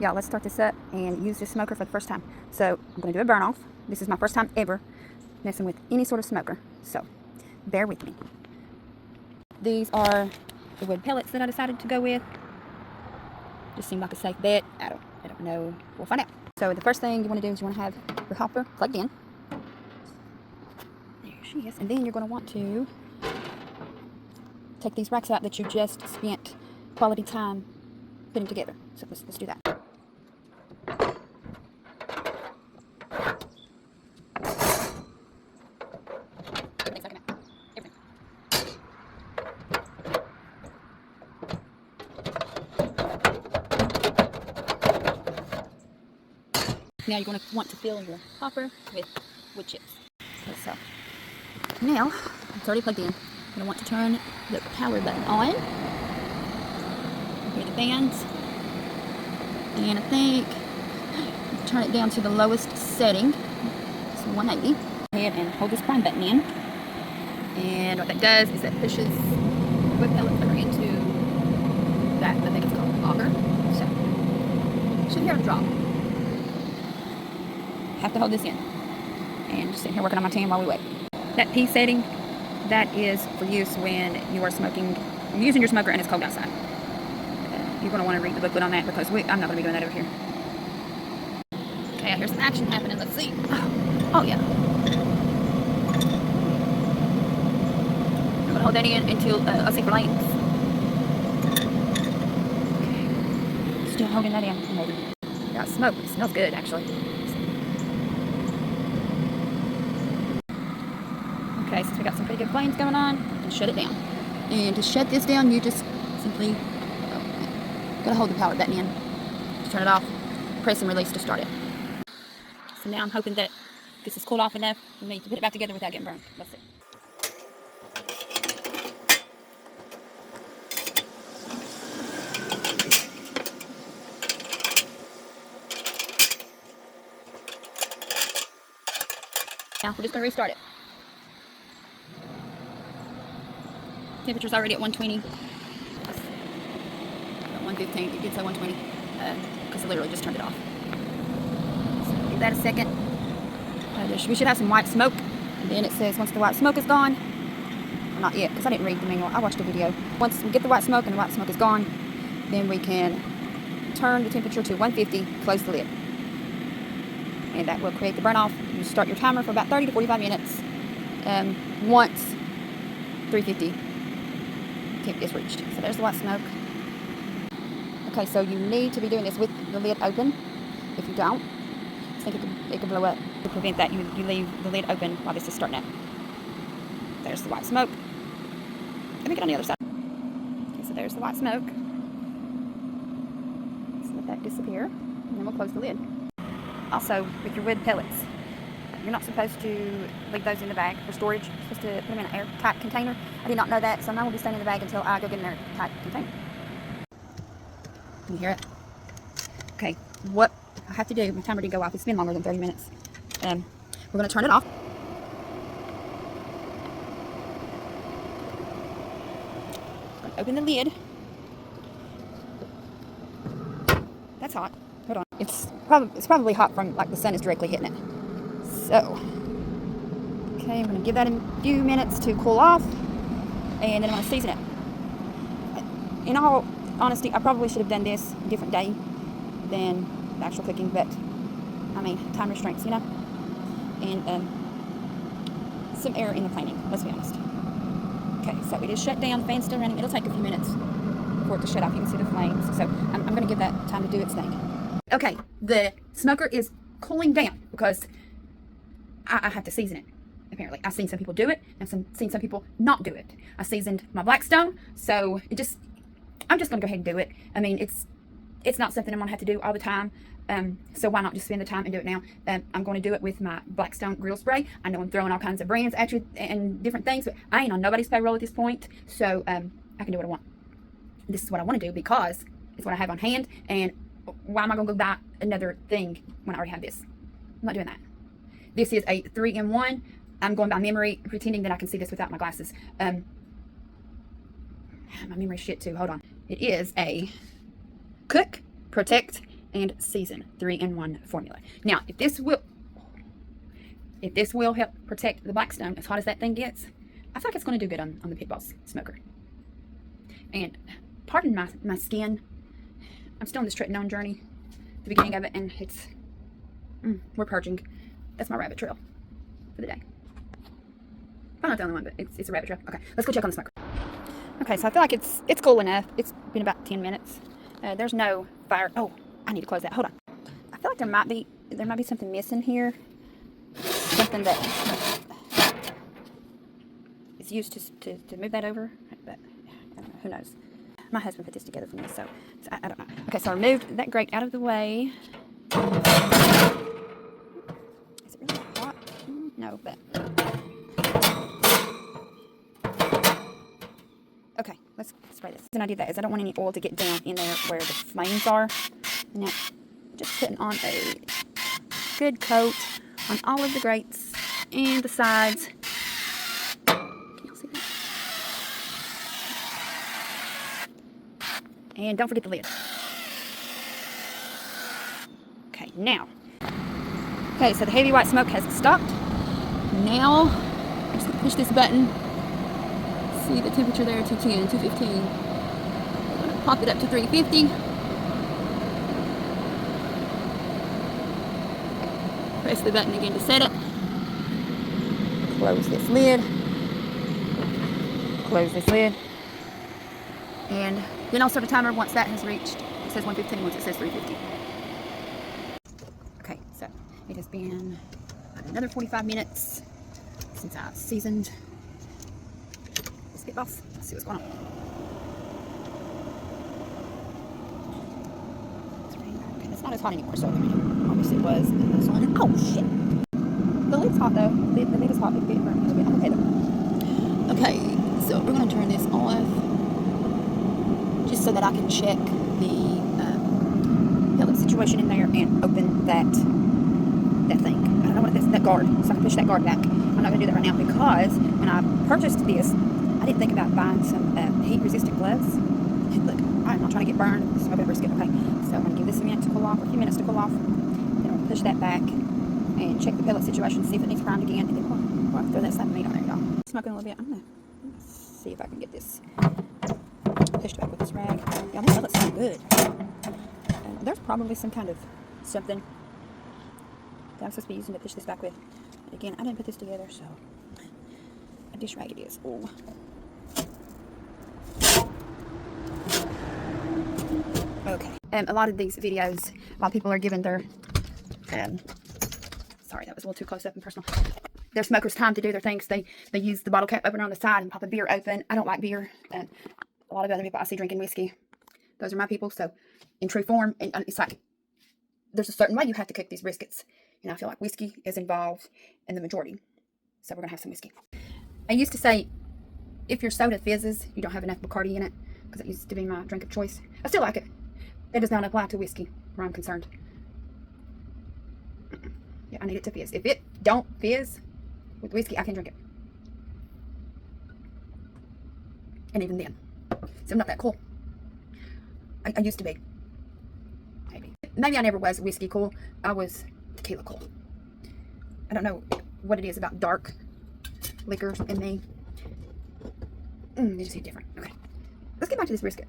Y'all, let's start this up and use this smoker for the first time. So I'm going to do a burn off. This is my first time ever messing with any sort of smoker, so bear with me. These are the wood pellets that I decided to go with. Just seemed like a safe bet. I don't know. We'll find out. So the first thing you want to do is you want to have your hopper plugged in. There she is. And then you're going to want to take these racks out that you just spent quality time putting together. So let's do that. Now you're going to want to fill your hopper with wood chips. Okay, so now it's already plugged in. I'm going to want to turn the power button on. Hear the bands. And I think turn it down to the lowest setting. It's 180. Go ahead and hold this prime button in. And what that does is that pushes wood pellets that are into that, I think it's called auger. So, should hear a drop. Have to hold this in. And just sitting here working on my tan while we wait. That P setting, that is for use when you are smoking, you're using your smoker and it's cold outside. You're going to want to read the booklet on that because I'm not going to be doing that over here. Okay, here's some action happening. Let's see. Oh yeah. I'm going to hold that in until I see flames. Okay. Still holding that in. Got smoke. It smells good, actually. Okay, since we got some pretty good flames going on, we can shut it down. And to shut this down, you just simply gotta hold the power button in to turn it off, press and release to start it. So now I'm hoping that this is cooled off enough for me to put it back together without getting burned. Let's see. Now we're just gonna restart it. Temperature's already at 120. 115. It did say 120 because I literally just turned it off. So give that a second. We should have some white smoke. And then it says once the white smoke is gone, well, not yet because I didn't read the manual. I watched a video. Once we get the white smoke and the white smoke is gone, then we can turn the temperature to 150, close the lid. And that will create the burn off. You start your timer for about 30 to 45 minutes once 350 temp is reached. So there's the white smoke. Okay, so you need to be doing this with the lid open. If you don't, I think it could blow up. To prevent that, you leave the lid open while this is starting up. There's the white smoke. Let me get on the other side. Okay, so there's the white smoke. Let's let that disappear, and then we'll close the lid. Also, with your wood pellets, you're not supposed to leave those in the bag for storage. You're supposed to put them in an airtight container. I did not know that, so mine will be staying in the bag until I go get an airtight container. Can you hear it? Okay, what I have to do, my timer did go off. It's been longer than 30 minutes. We're going to turn it off. Open the lid. That's hot. Hold on. It's probably hot from like the sun is directly hitting it. So, okay, I'm going to give that a few minutes to cool off, and then I'm going to season it. In all honesty, I probably should have done this a different day than the actual cooking, but I mean, time restraints, you know, and some error in the planning, let's be honest. Okay, so it is shut down, the fan's still running. It'll take a few minutes for it to shut off. You can see the flames, so I'm going to give that time to do its thing. Okay, the smoker is cooling down because I have to season it, apparently. I've seen some people do it, and seen some people not do it. I seasoned my Blackstone, so I'm just going to go ahead and do it. I mean, it's not something I'm going to have to do all the time, so why not just spend the time and do it now? I'm going to do it with my Blackstone grill spray. I know I'm throwing all kinds of brands at you and different things, but I ain't on nobody's payroll at this point, so I can do what I want. This is what I want to do because it's what I have on hand, and why am I going to go buy another thing when I already have this? I'm not doing that. This is a 3-in-1. I'm going by memory, pretending that I can see this without my glasses. My memory's shit too. Hold on. It is a Cook, Protect, and season 3-in-1 formula. Now, if this will help protect the Blackstone, as hot as that thing gets, I feel like it's going to do good on the Pit Boss smoker. And pardon my skin, I'm still on this tretinoin journey, the beginning of it, and it's, we're purging. That's my rabbit trail for the day. I'm not the only one, but it's a rabbit trail. Okay, let's go check on the smoker. Okay, so I feel like it's cool enough. It's been about 10 minutes. There's no fire. Oh, I need to close that. Hold on. I feel like there might be something missing here. Something that is used to move that over, but I don't know, who knows. My husband put this together for me, so I don't know. Okay, so I removed that grate out of the way. Is it really hot? No, but... Okay, let's spray this. The reason I did that is I don't want any oil to get down in there where the flames are. Now, just putting on a good coat on all of the grates and the sides. Can y'all see that? And don't forget the lid. Okay, now. Okay, so the heavy white smoke has stopped. Now, I'm just gonna push this button. See the temperature there, 210, 215. I'm gonna pop it up to 350. Press the button again to set it. Close this lid. Close this lid. And then I'll start a timer once that has reached, it says 115, once it says 350. Okay, so it has been about another 45 minutes since I seasoned this Pit Boss. Let's see what's going on. Okay, it's not as hot anymore, so I mean, obviously it was in this one. Oh shit! The lid's hot though. The lid is hot. It's getting burned a little bit. I'm okay though. Okay, so we're gonna turn this off just so that I can check the pellet situation in there and open that thing. I don't know what it is, that guard. So I can push that guard back. I'm not gonna do that right now because when I purchased this, I didn't think about buying some heat-resistant gloves. Look, I'm not trying to get burned. This is my brisket. Okay, so I'm gonna give this a minute to cool off, or a few minutes to cool off. Then I'm gonna push that back and check the pellet situation, see if it needs primed again, and then we'll throw that slab of meat on there, y'all. Smoking a little bit. I'm gonna see if I can get this pushed back with this rag. Y'all, this pellet's so good. There's probably some kind of something that I'm supposed to be using to push this back with. But again, I didn't put this together, so a dish rag it is. Ooh. Okay. A lot of these videos, while people are giving their, sorry, that was a little too close up and personal. Their smokers time to do their things. They use the bottle cap opener on the side and pop a beer open. I don't like beer, and a lot of other people I see drinking whiskey. Those are my people. So, in true form, and it's like there's a certain way you have to cook these briskets, and I feel like whiskey is involved in the majority. So we're gonna have some whiskey. I used to say, if your soda fizzes, you don't have enough Bacardi in it, because it used to be my drink of choice. I still like it. That does not apply to whiskey, where I'm concerned. Yeah, I need it to fizz. If it don't fizz with whiskey, I can drink it. And even then. So I'm not that cool. I used to be. Maybe I never was whiskey cool. I was tequila cool. I don't know what it is about dark liquors in me. They just hit different. Okay. Let's get back to this brisket.